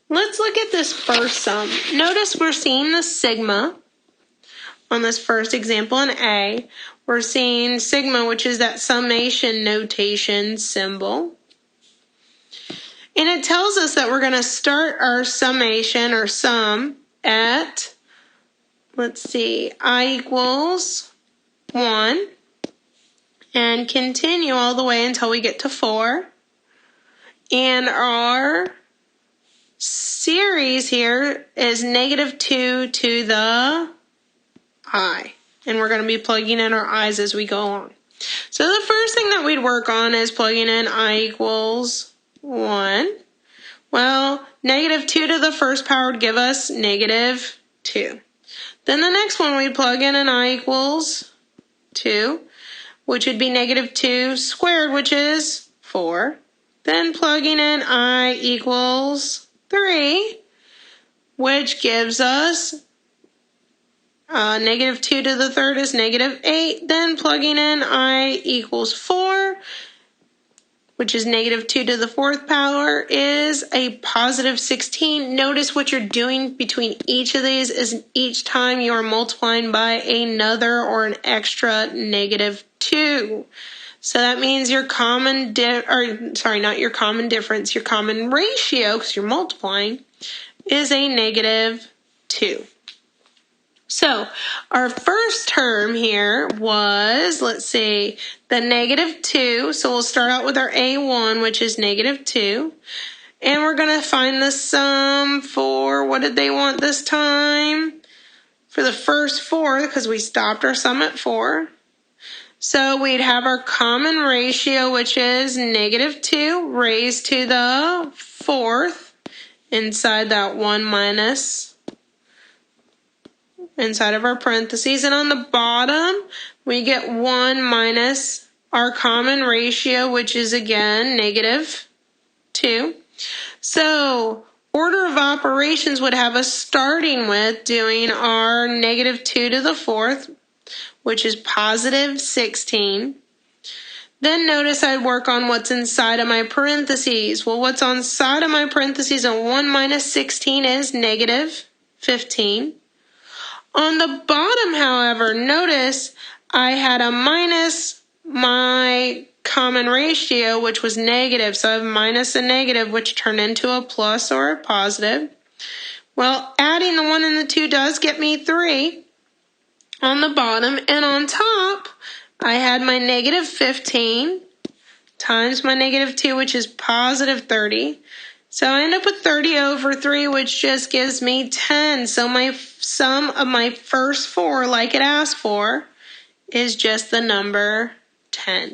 Let's look at this first sum. Notice we're seeing the sigma on this first example in A. We're seeing sigma, which is that summation notation symbol. And it tells us that we're going to start our summation or sum at, let's see, I equals 1 and continue all the way until we get to 4. And our series here is -2 to the I. And we're going to be plugging in our i's as we go on. So the first thing that we'd work on is plugging in I equals 1. Well, -2 to the first power would give us -2. Then the next one we'd plug in an I equals 2, which would be -2 squared, which is 4. Then plugging in I equals 3, which gives us -2 to the third is -8. Then plugging in I equals 4, which is -2 to the fourth power, is a +16. Notice what you're doing between each of these is each time you are multiplying by another or an extra -2. So that means your common not your common difference, your common ratio, because you're multiplying, is a -2. So our first term here was, let's see, the -2. So we'll start out with our A1, which is -2. And we're going to find the sum for, what did they want this time? For the first 4, because we stopped our sum at 4. So we'd have our common ratio, which is -2 raised to the 4th inside that 1 minus inside of our parentheses. And on the bottom, we get 1 minus our common ratio, which is again -2. So order of operations would have us starting with doing our -2 to the 4th, which is +16. Then notice I'd work on what's inside of my parentheses. Well, what's inside of my parentheses on 1 minus 16 is -15. On the bottom, however, notice I had a minus my common ratio, which was negative. So I have minus a negative, which turned into a plus or a positive. Well, adding the 1 and the 2 does get me 3 on the bottom. And on top, I had my -15 times my -2, which is +30. So I end up with 30 over 3, which just gives me 10. So my sum of my first 4, like it asked for, is just the number 10.